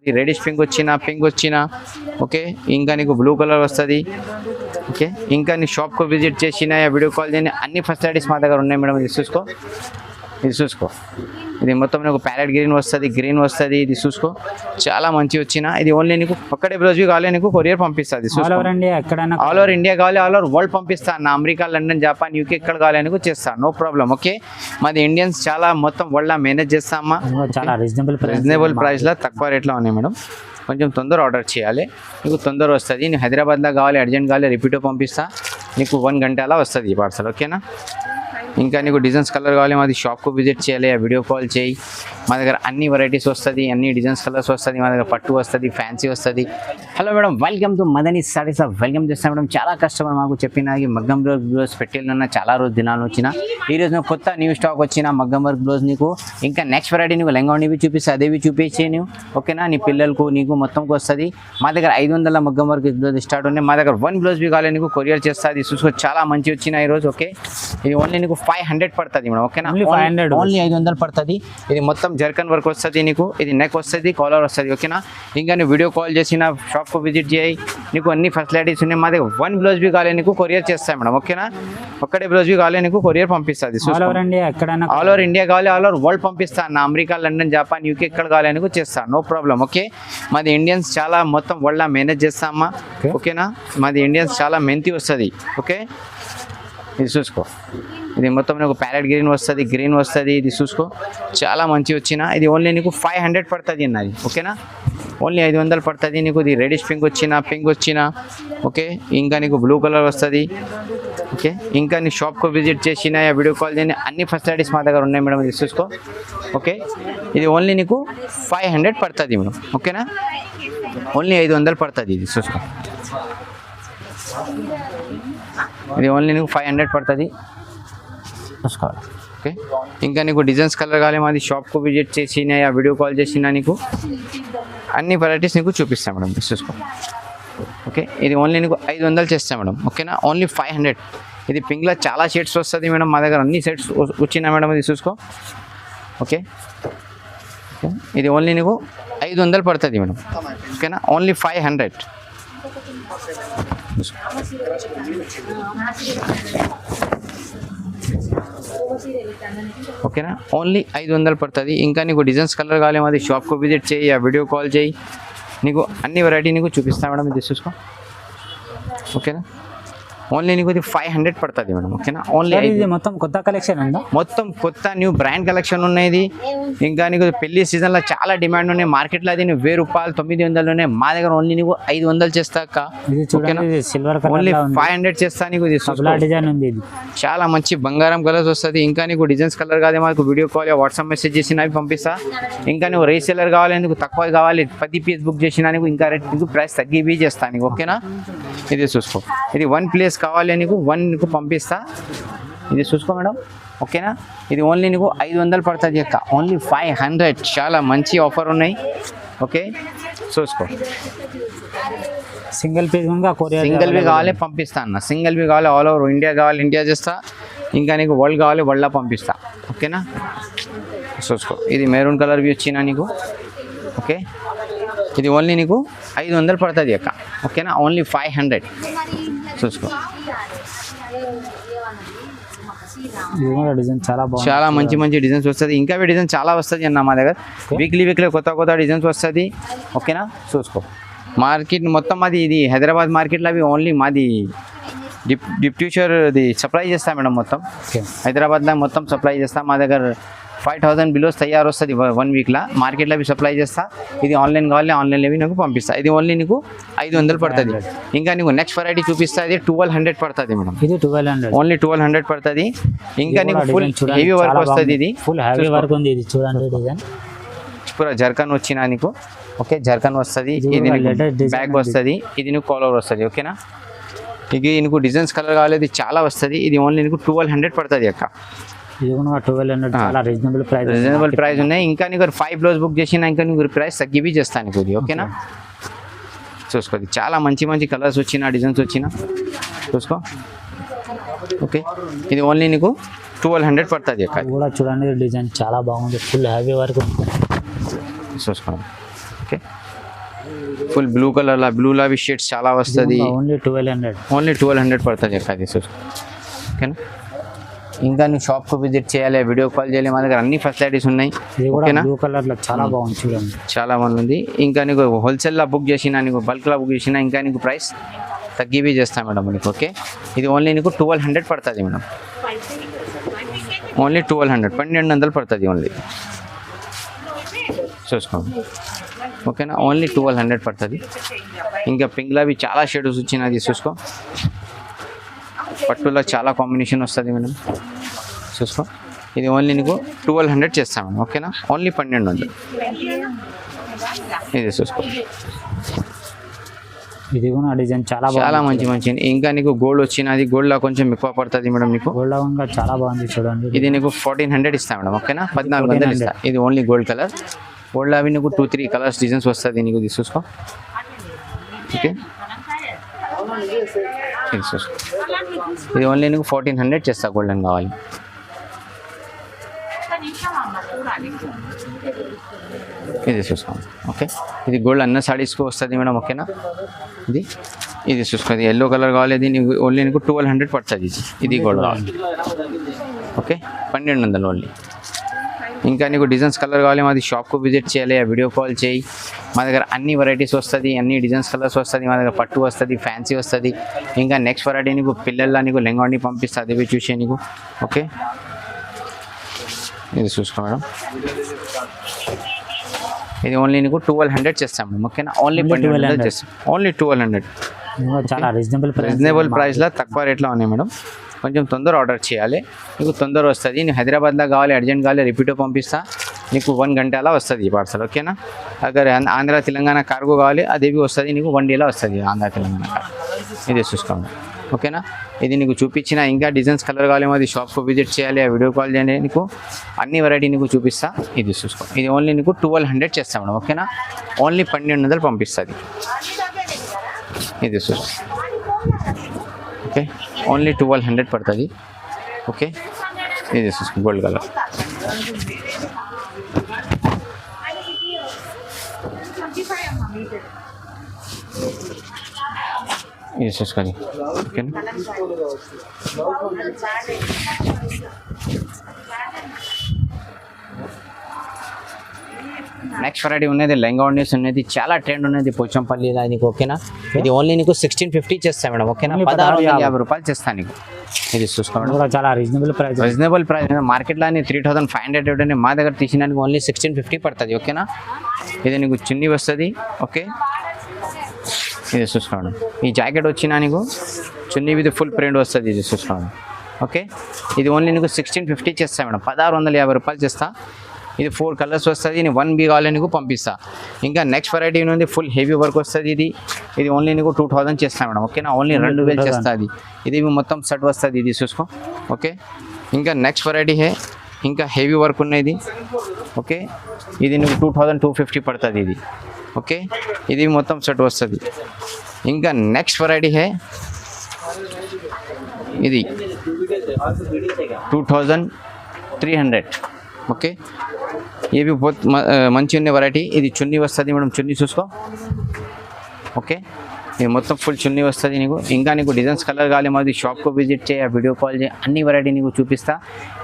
Reddish pink వచ్చిన okay ఇంకా నీకు బ్లూ కలర్ వస్తుంది ఓకే ఇంకా నీ షాప్కు విజిట్ చేసిన వీడియో కాల్ చేయని అన్ని ఫెసిలిటీస్ మా దగ్గర ఉన్నాయి మేడం. ఇది చూసుకో ఇది మొత్తం నీకు ప్యారెట్ గ్రీన్ వస్తుంది ఇది చూసుకో చాలా మంచి వచ్చిన ఇది ఓన్లీ నీకు ఒక్కడే బ్లౌజ్ కావాలి నీకు కొరియర్ పంపిస్తుంది. ఆల్ ఓవర్ ఇండియా కావాలి ఆల్ ఓవర్ వరల్డ్ పంపిస్తాను. నా అమెరికా లండన్ జపాన్ యూకే ఎక్కడ కావాలి నీకు చేస్తాను నో ప్రాబ్లం. ఓకే మాది ఇండియన్స్ చాలా మొత్తం వరల్డ్ మేనేజ్ చేస్తామా చాలా రీజనబుల్ ప్రైస్లో తక్కువ రేట్లో ఉన్నాయి మేడం. కొంచెం తొందర ఆర్డర్ చేయాలి నీకు తొందర వస్తుంది. నేను హైదరాబాద్లో కావాలి అర్జెంట్ కావాలి రిపీటో పంపిస్తా నీకు 1 గంట అలా వస్తుంది ఈ పార్సల్ ఓకేనా. ఇంకా నీకు డిజైన్స్ కలర్ కావాలి మాది షాప్కు విజిట్ చేయాలి వీడియో కాల్ చేయి మా దగ్గర అన్ని వెరైటీస్ వస్తుంది అన్ని డిజైన్స్ కలర్స్ వస్తుంది మా దగ్గర పట్టు వస్తుంది ఫ్యాన్సీ వస్తుంది. Hello madam welcome to Madani saris welcome చేస్తాం మేడం. చాలా కస్టమర్ మాకు చెప్పిన మగ్గం బ్లౌజ్ పెట్టేళ్ళున్న చాలా రోజు దినాలు వచ్చిన ఈరోజు నువ్వు కొత్త న్యూ స్టాక్ వచ్చిన మగ్గం వర్క్ బ్లౌజ్ నీకు ఇంకా నెక్స్ట్ వెరైటీ నీకు లెంగావనివి చూపిస్తే అదేవి చూపించే నువ్వు ఓకేనా. నీ పిల్లలకు నీకు మొత్తంకి వస్తుంది మా దగ్గర 500 మగ్గం వర్క్ బ్లౌజ్ స్టార్ట్ ఉన్నాయి. మా దగ్గర 1 బ్లౌజ్ బి కావాలి నీకు కొరియర్ చేస్తుంది చూసుకో చాలా మంచి వచ్చిన ఈరోజు ఓకే. ఇది ఓన్లీ నీకు 500 పడుతుంది మేడం ఓకేనా. ఓన్లీ 500 పడుతుంది. ఇది మొత్తం జర్కన్ వర్క్ వస్తుంది నీకు ఇది నెక్ వస్తుంది కాలర్ వస్తుంది ఓకేనా. ఇంకా నువ్వు వీడియో కాల్ చేసిన షాప్కు విజిట్ చేయి నీకు అన్ని ఫెసిలిటీస్ ఉన్నాయి. మా దగ్గర 1 బ్లౌజ్ బి కావాలి నీకు కొరియర్ చేస్తాను మేడం ఓకేనా. ఒక్కడే బ్లౌజ్ బి కావాలి నీకు కొరియర్ పంపిస్తుంది. ఆల్ ఓవర్ ఇండియా కావాలి ఆల్ ఓవర్ వరల్డ్ పంపిస్తాను. నా అమెరికా లండన్ జపాన్ యూకే ఎక్కడ కావాలి నీకు చేస్తాను నో ప్రాబ్లం. ఓకే మాది ఇండియన్స్ చాలా మొత్తం వరల్డ్ మేనేజ్ చేస్తామా ఓకేనా. మాది ఇండియన్స్ చాలా మెంతి వస్తుంది ఓకే. ఇది చూసుకో ఇది మొత్తం నీకు ప్యారెట్ గ్రీన్ వస్తుంది ఇది చూసుకో చాలా మంచి వచ్చిన ఇది ఓన్లీ నీకు 500 పడుతుంది అన్నది ఓకేనా. ఓన్లీ 500 పడుతుంది నీకు. ఇది రెడిష్ పింక్ వచ్చిన ఓకే ఇంకా నీకు బ్లూ కలర్ వస్తుంది ఓకే. ఇంకా నీ షాప్కు విజిట్ చేసిన వీడియో కాల్ చేయని అన్ని ఫెసిలిటీస్ మా దగ్గర ఉన్నాయి మేడం. ఇది చూసుకో ఓకే ఇది ఓన్లీ నీకు 500 పడుతుంది మేడం ఓకేనా. ఓన్లీ 500 పడుతుంది ఇది చూసుకో ఇది ఓన్లీ నీకు 500 పడుతుంది చూసుకోవాలి ఓకే. ఇంకా నీకు డిజైన్స్ కలర్ కావాలి మాది షాప్కు విజిట్ చేసిన వీడియో కాల్ చేసిన నీకు అన్ని వెరైటీస్ నీకు చూపిస్తాను మేడం చూసుకో ఓకే. ఇది ఓన్లీ నీకు 500 చేస్తాను మేడం ఓకేనా. ఓన్లీ 500. ఇది పింక్లో చాలా షేడ్స్ వస్తుంది మేడం మా దగ్గర అన్ని షేడ్స్ వచ్చినా మేడం ఇది చూసుకో ఓకే. ఇది ఓన్లీ నీకు 500 పడుతుంది మేడం ఓకేనా. ఓన్లీ 500 ఓకేనా. ఓన్లీ 500 పడుతుంది. ఇంకా నీకు డిజైన్స్ కలర్ కావాలి మాది షాప్కు విజిట్ చేయి వీడియో కాల్ చేయి నీకు అన్ని వెరైటీ నీకు చూపిస్తాను మేడం ఇది చూసుకో ఓకేనా. ఓన్లీ నీకు ఇది 500 పడుతుంది మేడం ఓకేనా. ఓన్లీ మొత్తం కొత్త కలెక్షన్ ఉందా మొత్తం కొత్త న్యూ బ్రాండ్ కలెక్షన్ ఉన్నాయి. ఇంకా నీకు పెళ్లి సీజన్లో చాలా డిమాండ్ ఉన్నాయి మార్కెట్లో. అది నువ్వు 1000 రూపాయలు 900 ఉన్నాయి మా దగ్గర ఓన్లీ నీకు 500 చేస్తాక ఓన్లీ 500 చేస్తా నీకు. ఇది చాలా మంచి బంగారం కలర్స్ వస్తుంది. ఇంకా నీకు డిజైన్స్ కలర్ కాదు మాకు వీడియో కాల్ వాట్సాప్ మెసేజ్ చేసిన అవి పంపిస్తా. ఇంకా నువ్వు రీసెలర్ కావాలి నీకు తక్కువ కావాలి 10 పీస్ బుక్ చేసినా నీకు ఇంకా రేట్ నీకు ప్రైస్ తగ్గి చేస్తాను నీకు ఓకేనా. ఇది చూసుకో ఇది 1 ప్లేస్ కావాలి నీకు 1 నీకు పంపిస్తా ఇది చూసుకో మేడం ఓకేనా. ఇది ఓన్లీ నీకు 500 పడుతుంది అక్క ఓన్లీ 500. చాలా మంచి ఆఫర్ ఉన్నాయి ఓకే చూసుకో. సింగిల్ పీస్ బి కావాలి పంపిస్తా అన్న. సింగిల్ బి కావాలి ఆల్ ఓవర్ ఇండియా కావాలి ఇండియా చేస్తా. ఇంకా నీకు వరల్డ్ కావాలి వరల్డ్లో పంపిస్తా ఓకేనా చూసుకో. ఇది మెరూన్ కలర్ బి వచ్చినా నీకు ఓకే. ఇది ఓన్లీ నీకు 500 పడుతుంది అక్క ఓకేనా. ఓన్లీ 500 చూసుకో. డిజైన్ చాలా మంచి డిజైన్స్ వస్తుంది. ఇంకా డిజైన్ చాలా వస్తుంది అన్న మా దగ్గర వీక్లీ కొత్త డిజైన్స్ వస్తుంది ఓకేనా చూసుకో. మార్కెట్ మొత్తం మాది ఇది హైదరాబాద్ మార్కెట్లో అవి ఓన్లీ మాది డిప్యూచర్ది సప్లై చేస్తాం మేడం మొత్తం హైదరాబాద్లో మొత్తం సప్లై చేస్తాం. మా దగ్గర 5000 బిలోస్ తయారు వస్తుంది 1 వీక్లో మార్కెట్లో అవి సప్లై చేస్తా. ఇది ఆన్లైన్ కావాలి ఆన్లైన్లో అవి నీకు పంపిస్తా. ఇది ఓన్లీ నీకు 500 పడుతుంది. ఇంకా నీకు నెక్స్ట్ వెరైటీ చూపిస్తా. ఇది 1200 పడుతుంది మేడం. ఇది 1200 ఓన్లీ 1200 పడుతుంది. ఇంకా నీకు ఫుల్ హెవీ వర్క్ వస్తుంది. ఇది ఫుల్ హెవీ వర్క్ ఉంది. ఇది చూడండి డిజైన్ పూరా జర్కన్ వచ్చినా నీకు ఓకే. జర్కన్ వస్తుంది ఇది బ్యాగ్ వస్తుంది ఇది నీకు కాలర్ వస్తుంది ఓకేనా. ఇది నీకు డిజైన్స్ కలర్ కావాలి ఇది చాలా వస్తుంది. ఇది ఓన్లీ నీకు 1200 పడుతుంది అక్క. రీజనబుల్ ప్రైస్ ఉన్నాయి. ఇంకా నీకు 5 బ్లౌజ్ బుక్ చేసినా ఇంకా నీకు ప్రైస్ తగ్గి చేస్తాను నీకు ఇది ఓకేనా చూసుకో. చాలా మంచి కలర్స్ వచ్చిన డిజైన్స్ వచ్చిన చూసుకో ఓకే. ఇది ఓన్లీ నీకు 1200 పడుతుంది అక్క. కూడా చూడండి డిజైన్ చాలా బాగుంది ఫుల్ హెవీ వర్క్ చూసుకోండి ఓకే. ఫుల్ బ్లూ కలర్లో బ్లూలో అవి షేడ్స్ చాలా వస్తుంది. ఓన్లీ 1200. ఓన్లీ 1200 పడుతుంది అక్క అది చూసుకో. ఓకేనా, ఇంకా నువ్వు షాప్కు విజిట్ చేయాలి, వీడియో కాల్ చేయాలి, మా దగ్గర అన్ని ఫెసిలిటీస్ ఉన్నాయి. ఇది కూడా ఓకేనా, బ్లూ కలర్ లో చాలా బాగుంది చూడండి. చాలా బాగుంది. ఇంకా నీకు హోల్సేల్లో బుక్ చేసినా, నీకు బల్క్లో బుక్ చేసినా ఇంకా నీకు ప్రైస్ తగ్గివి చేస్తాం మేడం నీకు. ఓకే, ఇది ఓన్లీ నీకు 1200 పడుతుంది మేడం. ఓన్లీ 1200, 1200 పడుతుంది ఓన్లీ. చూసుకోండి. ఓకేనా, ఓన్లీ 1200 పడుతుంది. ఇంకా పింక్లో అవి చాలా షేడ్స్ వచ్చినది చూసుకో. పట్టులో చాలా కాంబినేషన్ వస్తుంది మేడం. చూసుకో, ఇది ఓన్లీ నీకు 1200 చేస్తాం మేడం. ఓకేనా, ఓన్లీ 1200. ఇది చూసుకో, ఇది కూడా డిజైన్ చాలా చాలా మంచి. ఇంకా నీకు గోల్డ్ వచ్చినది, గోల్డ్లో కొంచెం ఎక్కువ పడుతుంది మేడం నీకు. గోల్డ్ కూడా చాలా బాగుంది చూడండి. ఇది నీకు 1400 ఇస్తాం మేడం. ఓకేనా, 1400 ఇస్తా. ఇది ఓన్లీ గోల్డ్ కలర్. గోల్డ్లో అవి నీకు 2-3 కలర్స్ డిజైన్స్ వస్తుంది నీకు. ఇది చూసుకో. ఓకే, ఇది చూసుకో, ఇది ఓన్లీ నీకు 1400 చేస్తా. గోల్డెన్ కావాలి. ఇది చూసుకోండి. ఓకే, ఇది గోల్డ్ అన్న సారీస్కి వస్తుంది మేడం. ఓకేనా, ఇది చూసుకోండి. ఎల్లో కలర్ కావాలి, ఇది నీకు ఓన్లీ నీకు 1200 పడుతుంది. ఇది గోల్డ్ కావాలి. Okay, 1200 only. ఇంకా నీకు డిజైన్స్ కలర్ కావాలి, మాది షాప్కు విజిట్ చేయాలి, వీడియో కాల్ చేయి. మా దగ్గర అన్ని వెరైటీస్ వస్తుంది, అన్ని డిజైన్స్ కలర్స్ వస్తుంది. మా దగ్గర పట్టు వస్తుంది, ఫ్యాన్సీ వస్తుంది. ఇంకా నెక్స్ట్ వెరైటీ నీకు పిల్లల్లో నీకు లెంగాని పంపిస్తుంది, అవి చూసే నీకు. ఓకే, ఇది చూసుకో మేడం. ఇది ఓన్లీ నీకు 1200 చేస్తాం మేడం. ఓకేనా, ఓన్లీ 1200 చేస్తాం. ఓన్లీ 1200. చాలా రీజనబుల్ ప్రైస్లో తక్కువ రేట్లో ఉన్నాయి మేడం. కొంచెం తొందర ఆర్డర్ చేయాలి, నీకు తొందర వస్తుంది. నీకు హైదరాబాద్లో కావాలి, అర్జెంట్ కావాలి, రిపీటో పంపిస్తా, నీకు 1 గంటలా వస్తుంది ఈ పార్సల్. ఓకేనా, అగర్ ఆంధ్ర తెలంగాణ కార్గో కావాలి, అది వస్తుంది నీకు 1 డేలో వస్తుంది ఆంధ్ర తెలంగాణ కార్గో. ఇది చూసుకోండి. ఓకేనా, ఇది నీకు చూపించిన ఇంకా డిజైన్స్ కలర్ కావాలి, మాది షాప్కు విజిట్ చేయాలి, ఆ వీడియో కాల్ చేయండి, నీకు అన్ని వెరైటీ నీకు చూపిస్తా. ఇది చూసుకో, ఇది ఓన్లీ నీకు 1200 చేస్తాం మేడం. ఓకేనా, ఓన్లీ 1200 పంపిస్తుంది. ఇది చూసుకో. ఓకే, ఓన్లీ 1200 పడుతుంది. ఓకే, ఇది చూసుకో, గోల్డ్ కలర్. ఇది చూసుకోండి. ఓకేనా, నెక్స్ట్ వెరైటీ ఉన్నది లెంగా ఉండేసి ఉన్నది, చాలా ట్రెండ్ ఉన్నది పోచంపల్లి నీకు. ఓకేనా, ఇది ఓన్లీ నీకు 1650 చేస్తాను మేడం. ఓకేనా, 1650 రూపాయలు చేస్తాను నీకు. ఇది చూసుకోండి, చాలా రీజనబుల్ ప్రైస్. మార్కెట్లో 3500 మా దగ్గర తీసినానికి ఓన్లీ 1650 పడుతుంది. ఓకేనా, ఇది నీకు చున్నీ వస్తుంది. ఓకే, ఇది చూసుకోండి. ఈ జాకెట్ వచ్చినా నీకు చున్నీ ఇది ఫుల్ ప్రింట్ వస్తుంది. ఇది చూసుకోండి. ఓకే, ఇది ఓన్లీ నీకు 1650 చేస్తా మేడం. 1650 రూపాయలు చేస్తా. ఇది 4 కలర్స్ వస్తుంది. నేను 1B కావాలి నీకు పంపిస్తా. ఇంకా నెక్స్ట్ వెరైటీ ఉంది, ఫుల్ హెవీ వర్క్ వస్తుంది. ఇది ఓన్లీ నీకు 2000 చేస్తాను మేడం. ఓకేనా, ఓన్లీ 2000 చేస్తుంది. ఇది మొత్తం సెట్ వస్తుంది. ఇది చూసుకో. ఓకే, ఇంకా నెక్స్ట్ వెరైటీ ఇంకా హెవీ వర్క్ ఉన్నది. ఓకే, ఇది నీకు 2250 పడుతుంది. ఇది ఓకే, ఇది మొత్తం సెట్ వస్తుంది. ఇంకా నెక్స్ట్ వెరైటీ ఇది 2300. ఓకే, ఇవి మంచి ఉన్న వెరైటీ. ఇది చున్నీ వస్తుంది మేడం. చున్నీ చూసుకో. ఓకే, ఇది మొత్తం ఫుల్ చున్నీ వస్తుంది నీకు. ఇంకా నీకు డిజైన్స్ కలర్ కావాలి, మాది షాప్కు విజిట్ చేయ, వీడియో కాల్ చేయ, అన్ని వెరైటీ నీకు చూపిస్తా.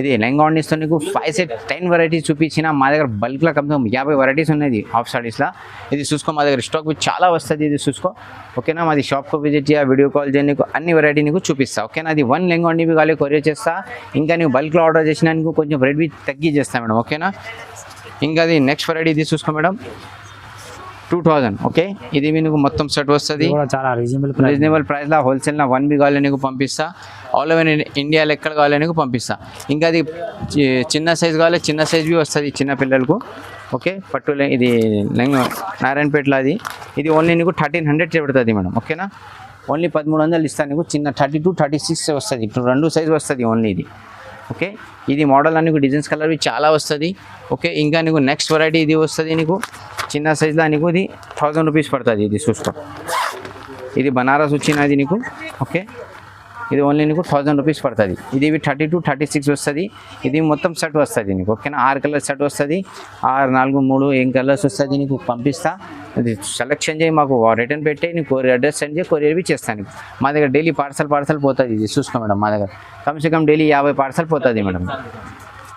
ఇది లెంగా వండిస్తూ నీకు 5 సెట్ 10 వెరైటీస్ చూపించిన. మా దగ్గర బల్క్లో కమ్సం 50 వెరైటీస్ ఉన్నాయి హాఫ్ సారీస్లో. ఇది చూసుకో, మా దగ్గర స్టాక్ చాలా వస్తుంది. ఇది చూసుకో. ఓకేనా, మాది షాప్కు విజిట్ చేయ, వీడియో కాల్ చేయ, నీకు అన్ని వెరైటీ నీకు చూపిస్తా. ఓకేనా, అది 1 లెంగా వండి కావాలి కొరియర్ చేస్తా. ఇంకా నీకు బల్క్లో ఆర్డర్ చేసినా నీకు కొంచెం రేట్ తగ్గి చేస్తా మేడం. ఓకేనా, ఇంకా అది నెక్స్ట్ వెరైటీ ఇది చూసుకో మేడం, 2000. ఓకే, ఇది మీకు మొత్తం సెట్ వస్తుంది. చాలా రీజనబుల్ ప్రైస్లో హోల్సేల్లో 1B కావాలి నీకు పంపిస్తా. ఆల్ ఓవర్ ఇండియాలో ఎక్కడ కావాలి నీకు పంపిస్తా. ఇంకా అది చిన్న సైజ్ కావాలి, చిన్న సైజ్ బి వస్తుంది చిన్న పిల్లలకు. ఓకే, పట్టులే ఇది నారాయణపేటలో అది. ఇది ఓన్లీ నీకు 1300 పడుతుంది మేడం. ఓకేనా, ఓన్లీ 1300 ఇస్తాను నీకు. చిన్న 32, 36 వస్తుంది. ఇప్పుడు 2 సైజ్ వస్తుంది ఓన్లీ ఇది. ఓకే, ఇది మోడల్ నీకు డిజైన్స్ కలర్వి చాలా వస్తుంది. ఓకే, ఇంకా నీకు నెక్స్ట్ వెరైటీ ఇది వస్తుంది నీకు చిన్న సైజ్లో నీకు. ఇది 1000 రూపీస్ పడుతుంది. ఇది చూసుకో, ఇది బనారస్ వచ్చినది నీకు. ఓకే, ఇది ఓన్లీ నీకు 1000 రూపీస్ పడుతుంది. ఇది 32, 36 వస్తుంది. ఇది మొత్తం సెట్ వస్తుంది నీకు. ఓకేనా, 6 కలర్స్ సెట్ వస్తుంది. 6, 4, 3 ఏం కలర్స్ వస్తుంది నీకు పంపిస్తా. అది సెలెక్షన్ చేయి, మాకు రిటర్న్ పెట్టి నీకు కొరియర్ అడ్రస్ సెండ్ చేయి, కొరియర్ బి చేస్తాను. మా దగ్గర డైలీ పార్సల్ పోతుంది. ఇది చూసుకో మేడం, మా దగ్గర కమ్సే కమ్ డైలీ 50 పార్సల్ పోతుంది మేడం.